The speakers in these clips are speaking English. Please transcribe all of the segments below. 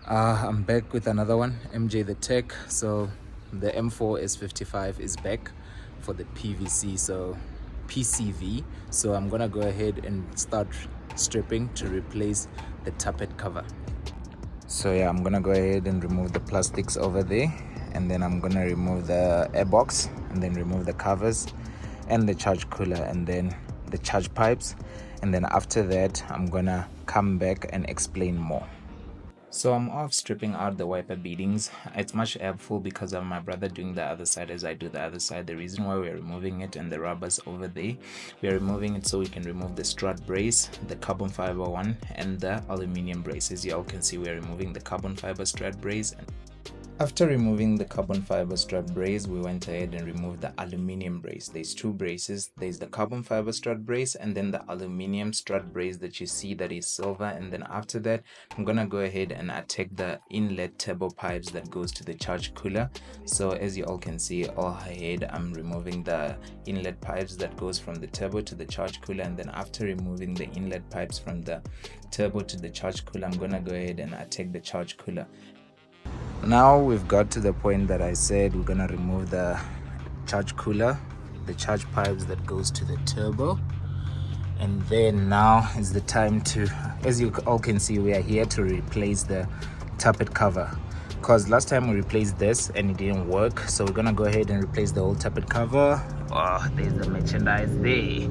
I'm back with another one, MJ the Tech. So the M4 S55 is back for the PCV. So I'm gonna go ahead and start stripping to replace the tappet cover. So yeah, I'm gonna go ahead and remove the plastics over there, and then I'm gonna remove the airbox, and then remove the covers and the charge cooler, and then the charge pipes, and then after that I'm gonna come back and explain more. So I'm off stripping out the wiper beadings. It's much helpful because of my brother doing the other side as I do the other side. The reason why we're removing it and the rubbers over there, we're removing it so we can remove the strut brace, the carbon fiber one, and the aluminum brace. As you all can see, we're removing the carbon fiber strut brace. After removing the carbon fiber strut brace, we went ahead and removed the aluminum brace. There's two braces. There's the carbon fiber strut brace and then the aluminum strut brace that you see that is silver. And then after that, I'm gonna go ahead and attack the inlet turbo pipes that goes to the charge cooler. So as you all can see, all ahead, I'm removing the inlet pipes that goes from the turbo to the charge cooler. And then after removing the inlet pipes from the turbo to the charge cooler, I'm gonna go ahead and attack the charge cooler. Now we've got to the point that I said we're gonna remove the charge cooler, the charge pipes that goes to the turbo, and then now is the time to, as you all can see, we are here to replace the tappet cover, because last time we replaced this and it didn't work. So we're gonna go ahead and replace the whole tappet cover. Oh, there's the merchandise there.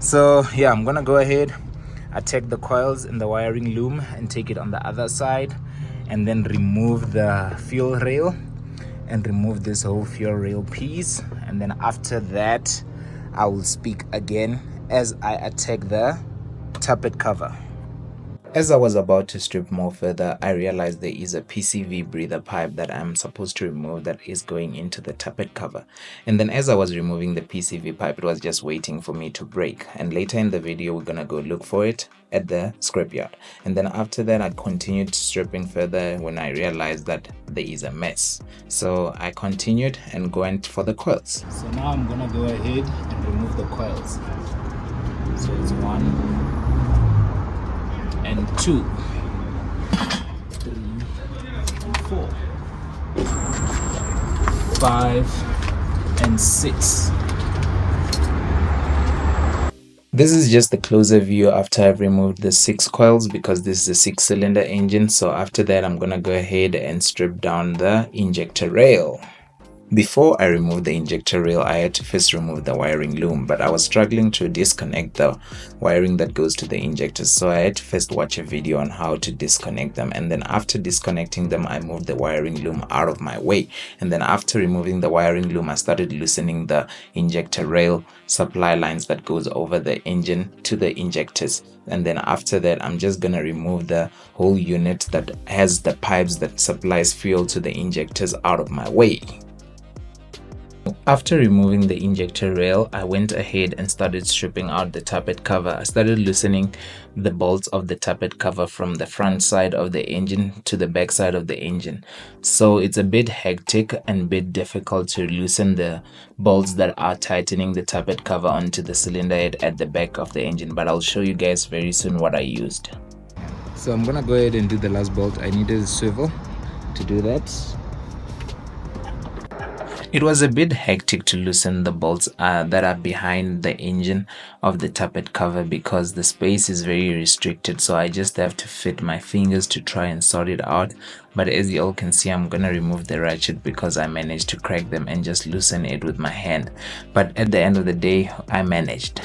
So yeah, I'm gonna go ahead, attack the coils in the wiring loom and take it on the other side, and then remove the fuel rail and remove this whole fuel rail piece. And then after that, I will speak again as I attack the tappet cover. As I was about to strip more further, I realized there is a PCV breather pipe that I'm supposed to remove that is going into the tappet cover. And then as I was removing the PCV pipe, it was just waiting for me to break. And later in the video, we're gonna go look for it at the scrapyard. And then after that, I continued stripping further when I realized that there is a mess. So I continued and went for the coils. So now I'm gonna go ahead and remove the coils. So it's 1 and 2, 3, 4, 5 and 6. This is just the closer view after I've removed the 6 coils, because this is a 6-cylinder engine. So after that, I'm gonna go ahead and strip down the injector rail. Before I removed the injector rail, I had to first remove the wiring loom, but I was struggling to disconnect the wiring that goes to the injectors. So I had to first watch a video on how to disconnect them, and then after disconnecting them, I moved the wiring loom out of my way. And then after removing the wiring loom, I started loosening the injector rail supply lines that goes over the engine to the injectors. And then after that, I'm just gonna remove the whole unit that has the pipes that supplies fuel to the injectors out of my way. After removing the injector rail, I went ahead and started stripping out the tappet cover. I started loosening the bolts of the tappet cover from the front side of the engine to the back side of the engine. So it's a bit hectic and bit difficult to loosen the bolts that are tightening the tappet cover onto the cylinder head at the back of the engine, but I'll show you guys very soon what I used. So I'm gonna go ahead and do the last bolt. I needed a swivel to do that. It was a bit hectic to loosen the bolts that are behind the engine of the tappet cover, because the space is very restricted, so I just have to fit my fingers to try and sort it out. But as you all can see, I'm gonna remove the ratchet because I managed to crack them and just loosen it with my hand. But at the end of the day, I managed.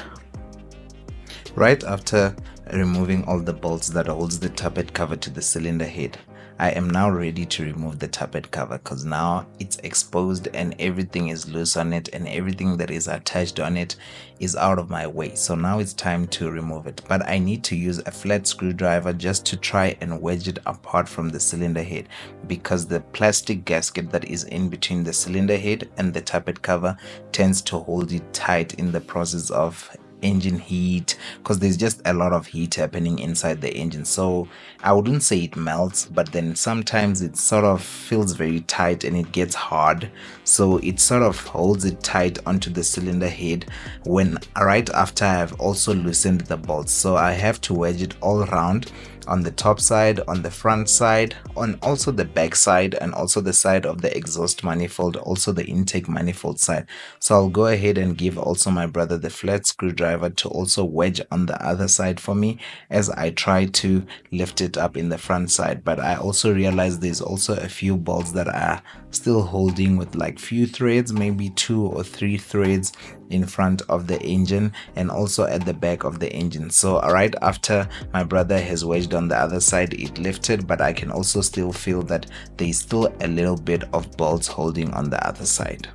Right after removing all the bolts that holds the tappet cover to the cylinder head, I am now ready to remove the tappet cover, because now it's exposed and everything is loose on it, and everything that is attached on it is out of my way. So now it's time to remove it, but I need to use a flat screwdriver just to try and wedge it apart from the cylinder head, because the plastic gasket that is in between the cylinder head and the tappet cover tends to hold it tight in the process of engine heat, because there's just a lot of heat happening inside the engine. So I wouldn't say it melts, but then sometimes it sort of feels very tight and it gets hard, so it sort of holds it tight onto the cylinder head when right after I've also loosened the bolts. So I have to wedge it all around on the top side, on the front side, on also the back side, and also the side of the exhaust manifold, also the intake manifold side. So I'll go ahead and give also my brother the flat screwdriver to also wedge on the other side for me as I try to lift it up in the front side. But I also realize there's also a few bolts that are still holding with like few threads, maybe 2 or 3 threads in front of the engine and also at the back of the engine. So right after my brother has wedged on the other side, it lifted, but I can also still feel that there's still a little bit of bolts holding on the other side.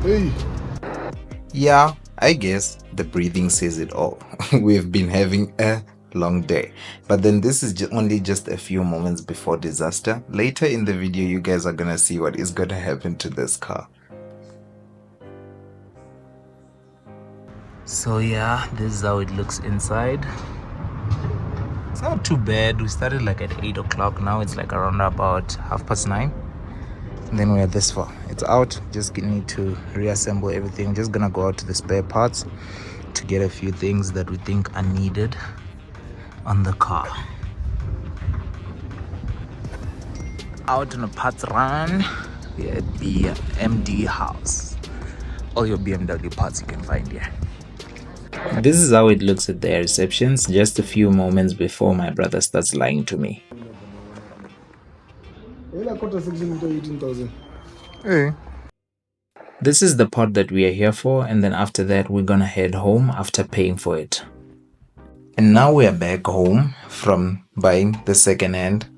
Hey. Yeah, I guess the breathing says it all. We've been having a long day, but then this is only just a few moments before disaster. Later in the video, you guys are gonna see what is gonna happen to this car. So yeah, this is how it looks inside. It's not too bad. We started like at 8 o'clock. Now it's like around about 9:30. And then we are this far. It's out. Just need to reassemble everything. Just gonna go out to the spare parts to get a few things that we think are needed on the car. Out on a parts run. We're at the MD house. All your BMW parts you can find here. This is how it looks at their receptions just a few moments before my brother starts lying to me. Hey. This is the part that we are here for, and then after that we're gonna head home after paying for it. And now we are back home from buying the second-hand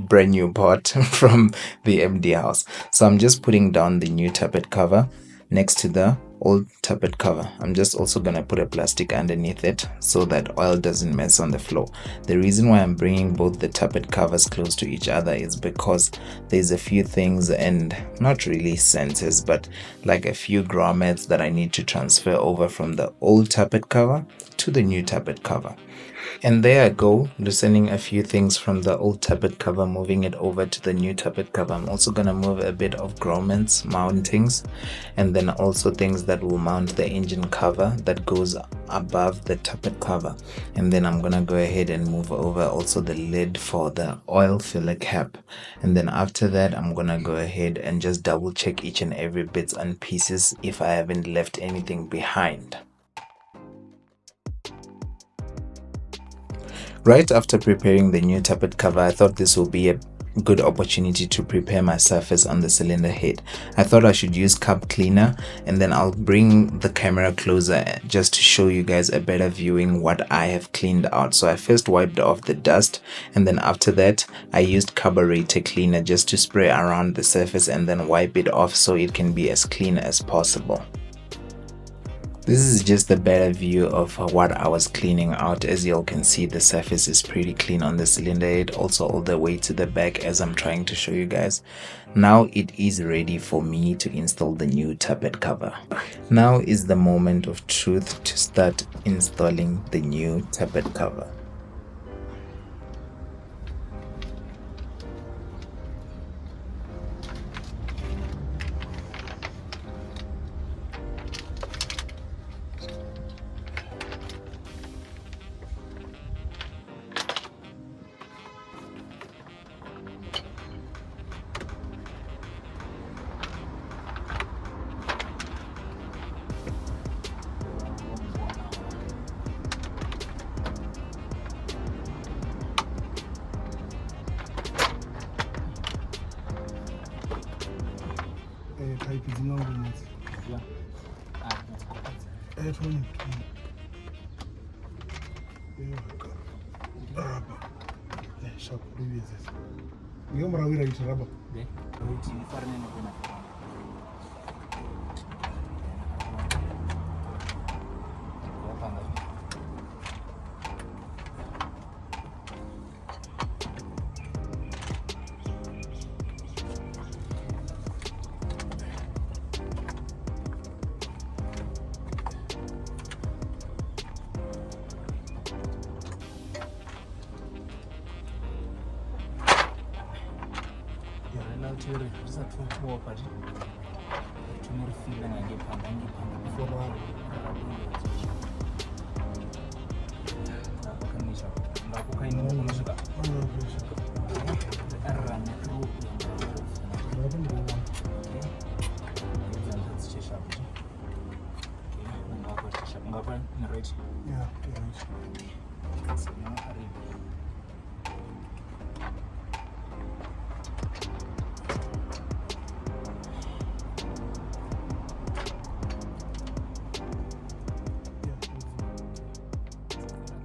brand new part from the MD house. So I'm just putting down the new Tappet cover next to the old Tappet cover. I'm just also gonna put a plastic underneath it so that oil doesn't mess on the floor. The reason why I'm bringing both the Tappet covers close to each other is because there's a few things, and not really sensors, but like a few grommets that I need to transfer over from the old Tappet cover to the new Tappet cover. And there I go, loosening a few things from the old Tappet cover, moving it over to the new Tappet cover. I'm also going to move a bit of grommets, mountings, and then also things that will mount the engine cover that goes above the Tappet cover. And then I'm going to go ahead and move over also the lid for the oil filler cap. And then after that, I'm going to go ahead and just double check each and every bits and pieces if I haven't left anything behind. Right after preparing the new Tappet cover, I thought this will be a good opportunity to prepare my surface on the cylinder head. I thought I should use cup cleaner, and then I'll bring the camera closer just to show you guys a better viewing what I have cleaned out. So I first wiped off the dust, and then after that I used carburetor cleaner just to spray around the surface and then wipe it off so it can be as clean as possible. This is just a better view of what I was cleaning out. As you all can see, the surface is pretty clean on the cylinder head, also all the way to the back as I'm trying to show you guys. Now it is ready for me to install the new Tappet cover. Now is the moment of truth to start installing the new Tappet cover.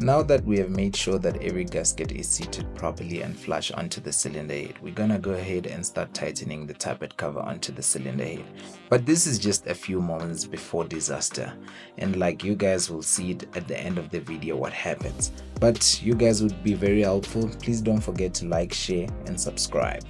Now that we have made sure that every gasket is seated properly and flush onto the cylinder head, we're gonna go ahead and start tightening the tappet cover onto the cylinder head. But this is just a few moments before disaster, and like you guys will see it at the end of the video what happens. But you guys would be very helpful. Please don't forget to like, share and subscribe.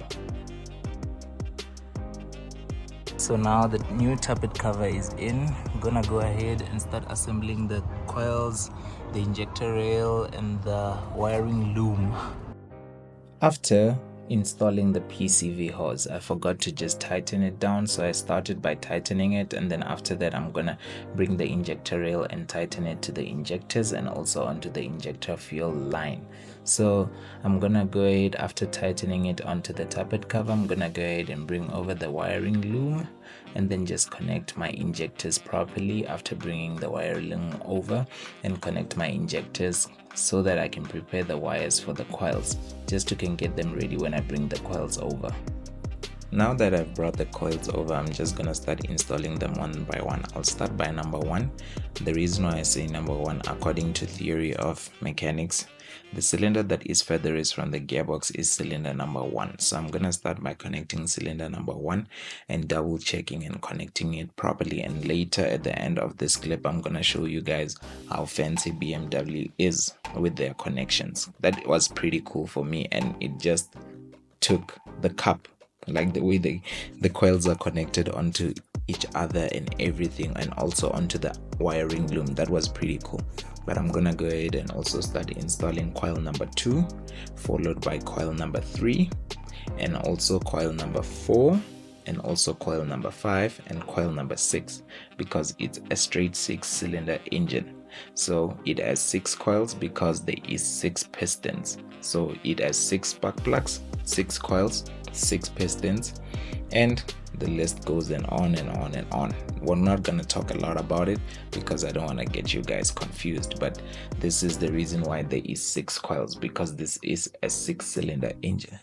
So now the new tappet cover is in. I'm gonna go ahead and start assembling the coils, the injector rail and the wiring loom. After installing the PCV hose, I forgot to just tighten it down, so I started by tightening it, and then after that I'm gonna bring the injector rail and tighten it to the injectors and also onto the injector fuel line. So I'm gonna go ahead, after tightening it onto the tappet cover, I'm gonna go ahead and bring over the wiring loom and then just connect my injectors properly after bringing the wiring over, and connect my injectors so that I can prepare the wires for the coils, just to can get them ready when I bring the coils over. Now that I've brought the coils over, I'm just gonna start installing them one by one. I'll start by number one. The reason why I say number one, according to theory of mechanics, the cylinder that is furthest from the gearbox is cylinder number one. So I'm gonna start by connecting cylinder number one and double checking and connecting it properly, and later at the end of this clip I'm gonna show you guys how fancy BMW is with their connections. That was pretty cool for me, and it just took the cup, like the way the coils are connected onto each other and everything, and also onto the wiring loom. That was pretty cool. But I'm gonna go ahead and also start installing coil number 2, followed by coil number 3, and also coil number 4, and also coil number 5 and coil number 6, because it's a straight 6-cylinder engine. So it has 6 coils because there is 6 pistons. So it has 6 spark plugs, 6 coils, 6 pistons, and the list goes on and on and on. We're not gonna talk a lot about it because I don't want to get you guys confused, but this is the reason why there is 6 coils, because this is a 6-cylinder engine.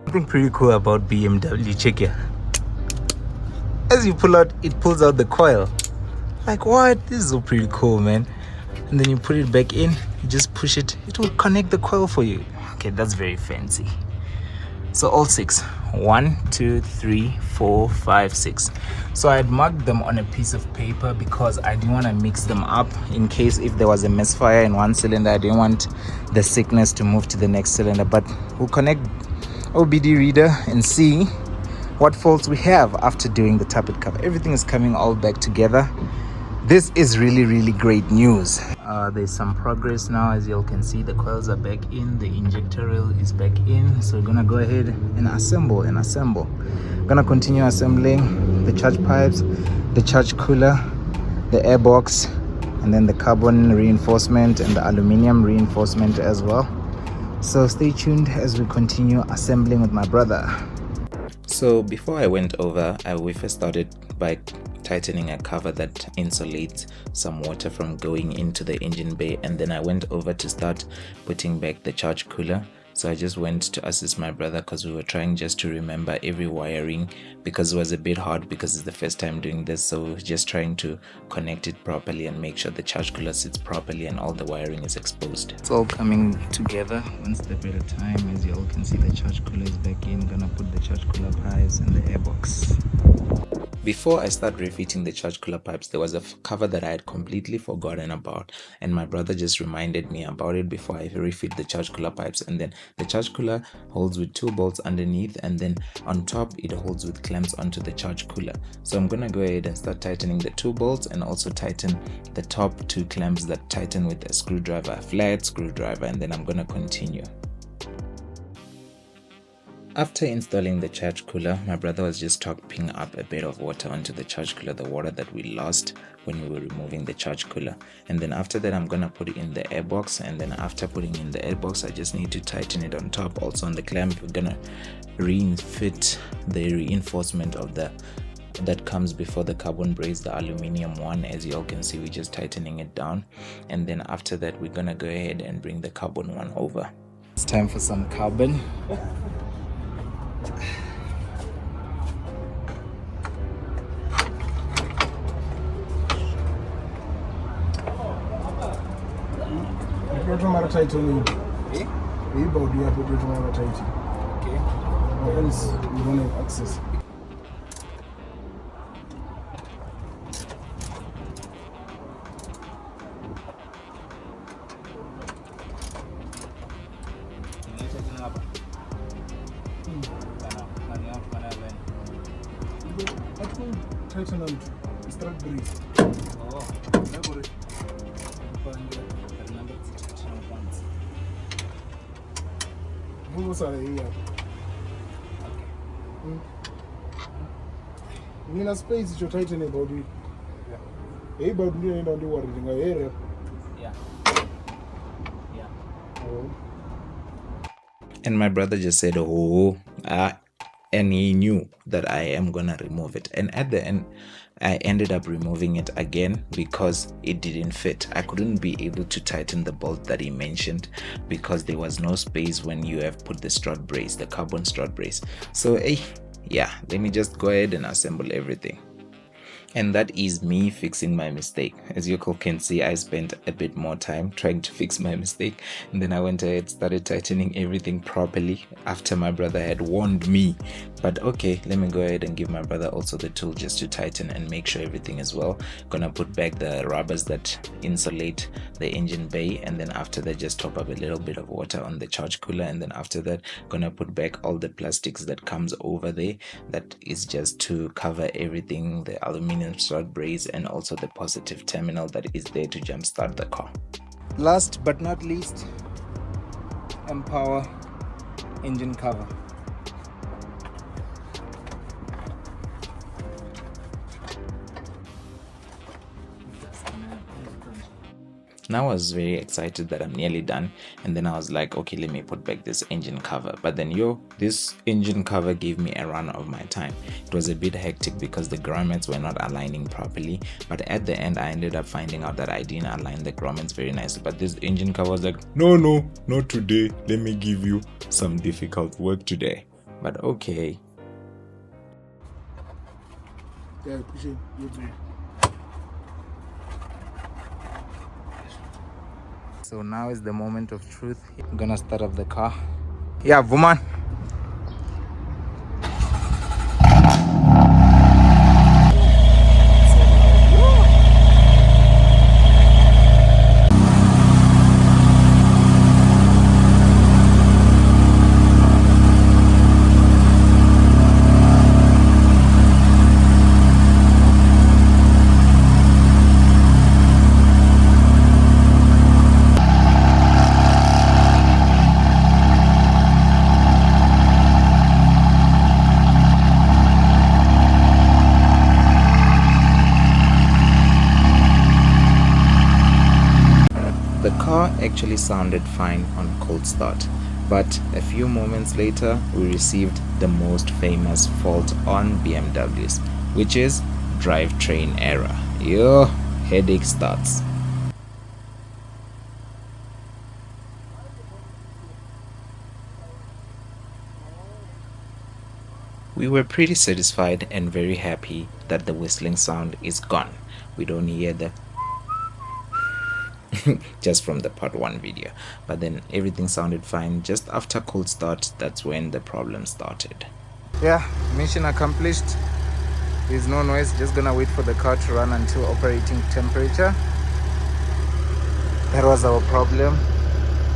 Something pretty cool about BMW, check here. As you pull out, it pulls out the coil. Like, what? This is so pretty cool, man. And then you put it back in, you just push it, it will connect the coil for you. Okay, that's very fancy. So all 6. 1, 2, 3, 4, 5, 6. So I had marked them on a piece of paper because I didn't want to mix them up in case if there was a misfire in one cylinder. I didn't want the sickness to move to the next cylinder. But we'll connect OBD reader and see what faults we have after doing the tappet cover. Everything is coming all back together. This is really great news. There's some progress now. As you all can see, the coils are back in, the injector rail is back in. So we're gonna go ahead and assemble. Gonna continue assembling the charge pipes, the charge cooler, the airbox, and then the carbon reinforcement and the aluminium reinforcement as well. So stay tuned as we continue assembling with my brother. So before I went over, we first started by tightening a cover that insulates some water from going into the engine bay, and then I went over to start putting back the charge cooler. So I just went to assist my brother because we were trying just to remember every wiring, because it was a bit hard because it's the first time doing this. So we were just trying to connect it properly and make sure the charge cooler sits properly and all the wiring is exposed. It's all coming together one step at a time. As you all can see, the charge cooler is back in. Gonna put the charge cooler pipes and the airbox. Before I start refitting the charge cooler pipes, there was a cover that I had completely forgotten about, and my brother just reminded me about it before I refit the charge cooler pipes. And then the charge cooler holds with 2 bolts underneath, and then on top it holds with clamps onto the charge cooler. So I'm gonna go ahead and start tightening the 2 bolts and also tighten the top 2 clamps that tighten with a screwdriver, a flat screwdriver, and then I'm gonna continue. After installing the charge cooler, my brother was just topping up a bit of water onto the charge cooler, the water that we lost when we were removing the charge cooler. And then after that, I'm gonna put it in the airbox, and then after putting in the airbox, I just need to tighten it on top. Also on the clamp, we're gonna refit the reinforcement of that comes before the carbon brace, the aluminium one. As you all can see, we're just tightening it down, and then after that, we're gonna go ahead and bring the carbon one over. It's time for some carbon. Tight on it. We about to put it tight. Okay. Or else we don't have access. Tighten on start breeze. Oh. What's here? In a space, you're tightening about it. Yeah. About doing it on the water. Yeah. Oh. And my brother just said, "Oh, and he knew that I am gonna remove it." And at the end, I ended up removing it again because it didn't fit. I couldn't be able to tighten the bolt that he mentioned because there was no space when you have put the strut brace, the carbon strut brace. So yeah, let me just go ahead and assemble everything. And that is me fixing my mistake. As you can see, I spent a bit more time trying to fix my mistake, and then I went ahead, started tightening everything properly after my brother had warned me. But okay, let me go ahead and give my brother also the tool just to tighten and make sure everything is well. Gonna put back the rubbers that insulate the engine bay, and then after that just top up a little bit of water on the charge cooler, and then after that gonna put back all the plastics that comes over there, that is just to cover everything, the aluminum strut brace and also the positive terminal that is there to jumpstart the car. Last but not least, Empower engine cover. Now I was very excited that I'm nearly done, and then I was like, okay, let me put back this engine cover. But then this engine cover gave me a run of my time. It was a bit hectic because the grommets were not aligning properly, but at the end I ended up finding out that I didn't align the grommets very nicely. But this engine cover was like, no, not today, let me give you some difficult work today. But okay. Yeah, push it. So now is the moment of truth. I'm gonna start up the car. Yeah, woman. car actually sounded fine on cold start, but a few moments later we received the most famous fault on BMWs, which is drivetrain error. Yo, headache starts. We were pretty satisfied and very happy that the whistling sound is gone. We don't hear the just from the part 1 video, but then everything sounded fine. Just after cold start, that's when the problem started. Yeah, mission accomplished. There's no noise, just gonna wait for the car to run until operating temperature. That was our problem,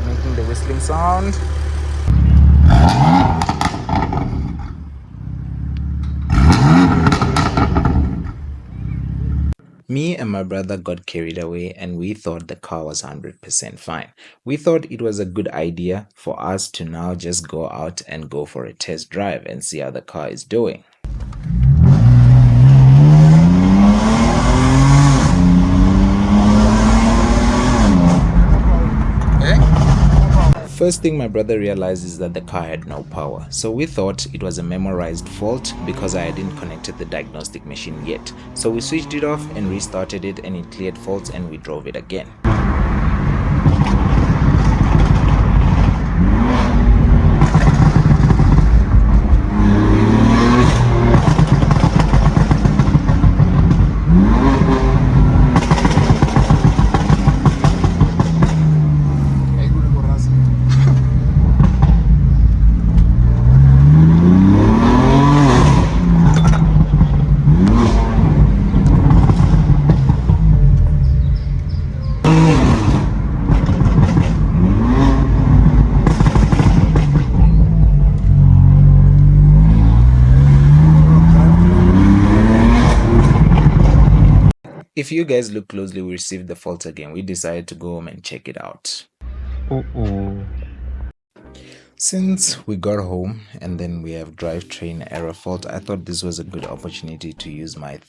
making the whistling sound. Me and my brother got carried away and we thought the car was 100% fine. We thought it was a good idea for us to now just go out and go for a test drive and see how the car is doing. First thing my brother realized is that the car had no power. So we thought it was a memorized fault because I hadn't connected the diagnostic machine yet. So we switched it off and restarted it and it cleared faults and we drove it again. If you guys look closely, we received the fault again. We decided to go home and check it out. Since we got home and then we have drivetrain error fault, I thought this was a good opportunity to use my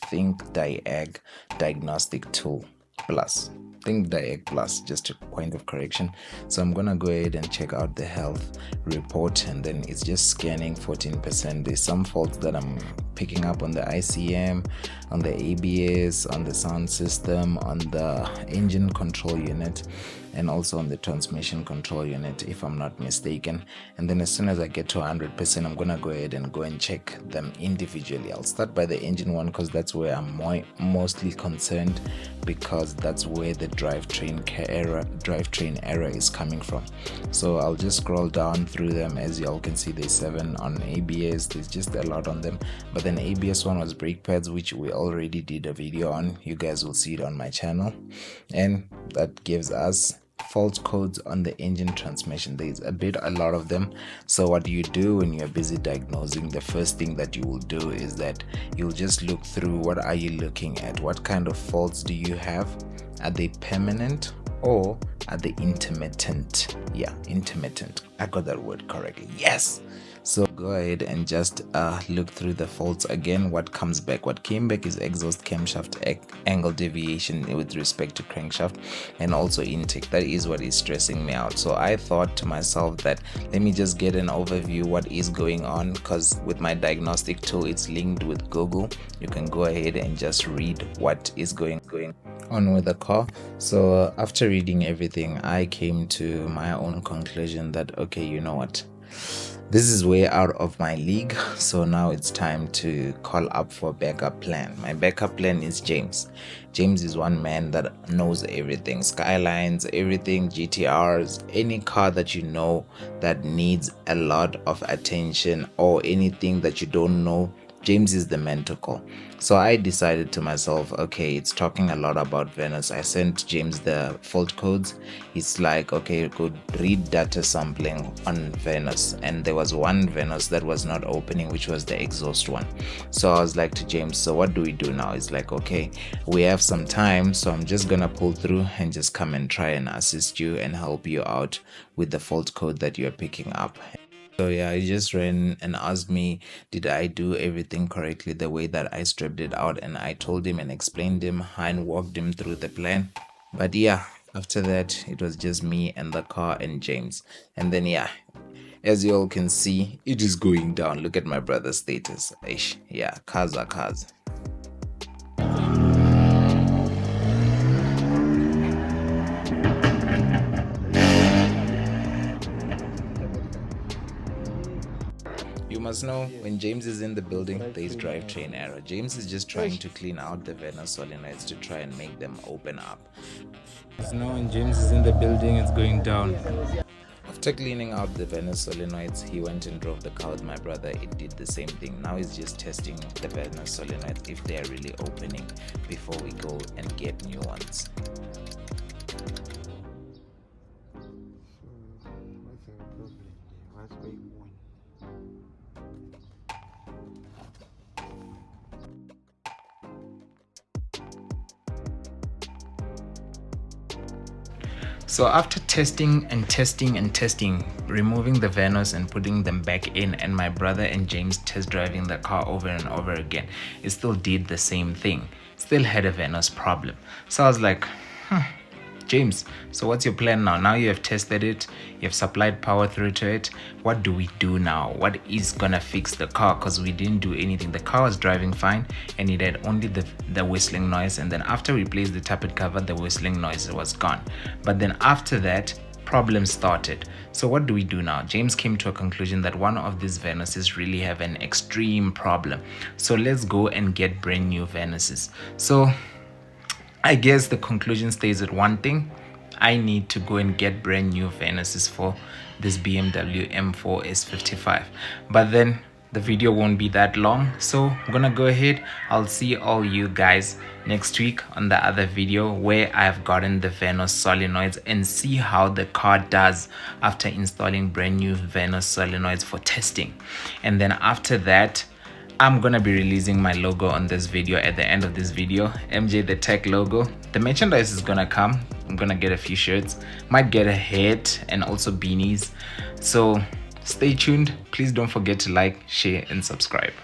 Diagnostic tool plus. Diag plus, just a point of correction. So I'm gonna go ahead and check out the health report, and then it's just scanning 14%. There's some faults that I'm picking up on the ICM, on the ABS, on the sound system, on the engine control unit, and also on the transmission control unit, if I'm not mistaken. And then as soon as I get to 100%, I'm gonna go ahead and go and check them individually. I'll start by the engine one because that's where I'm mostly concerned, because that's where the drivetrain error is coming from. So I'll just scroll down through them. As y'all can see, there's 7 on ABS. There's just a lot on them, but then ABS one was brake pads, which we already did a video on. You guys will see it on my channel, and that gives us fault codes on the engine transmission. There's a lot of them. So what do you do when you're busy diagnosing? The first thing that you will do is that you'll just look through, what are you looking at, what kind of faults do you have, are they permanent or are they intermittent? Yeah, intermittent, I got that word correctly, yes. So go ahead and just look through the faults again. What comes back? What came back is exhaust camshaft angle deviation with respect to crankshaft, and also intake. That is what is stressing me out. So I thought to myself that let me just get an overview what is going on, because with my diagnostic tool it's linked with Google. You can go ahead and just read what is going on with the car. So after reading everything, I came to my own conclusion that okay, you know what, this is way out of my league. So now it's time to call up for a backup plan. My backup plan is James. James is one man that knows everything, Skylines, everything, GTRs, any car that you know that needs a lot of attention, or anything that you don't know, James is the man to call. So I decided to myself, okay, it's talking a lot about Venus. I sent James the fault codes. It's like, okay, good, read data sampling on Venus. And there was one Venus that was not opening, which was the exhaust one. So I was like to James, so what do we do now? It's like, okay, we have some time, so I'm just gonna pull through and just come and try and assist you and help you out with the fault code that you're picking up. So yeah, he just ran and asked me, did I do everything correctly the way that I stripped it out? And I told him and explained him and walked him through the plan. But yeah, After that, it was just me and the car and James. And then, yeah, as you all can see, it is going down. Look at my brother's status. Ish, yeah, cars are cars. You must know, when James is in the building, there is drivetrain error. James is just trying to clean out the Venus solenoids to try and make them open up. You know, when James is in the building, it's going down. After cleaning out the Venus solenoids, he went and drove the car with my brother. It did the same thing. Now he's just testing the Venus solenoids if they are really opening before we go and get new ones. So after testing, removing the Venus and putting them back in, and my brother and James test driving the car over and over again, it still did the same thing. Still had a Venus problem. So I was like, James, so what's your plan now? Now you have tested it, you have supplied power through to it. What do we do now? What is gonna fix the car? Because we didn't do anything. The car was driving fine and it had only the whistling noise. And then after we replaced the tappet cover, the whistling noise was gone. But then after that, problems started. So what do we do now? James came to a conclusion that one of these Venuses really have an extreme problem. So let's go and get brand new Venuses. So I guess the conclusion stays at one thing. I need to go and get brand new Venuses for this BMW M4 S55. But then the video won't be that long, so I'm gonna go ahead. I'll see all you guys next week on the other video where I've gotten the Venus solenoids and see how the car does after installing brand new Venus solenoids for testing. And then after that, I'm gonna be releasing my logo on this video at the end of this video. MJ the Tech logo. The merchandise is gonna come. I'm gonna get a few shirts, might get a hat and also beanies. So stay tuned. Please don't forget to like, share and subscribe.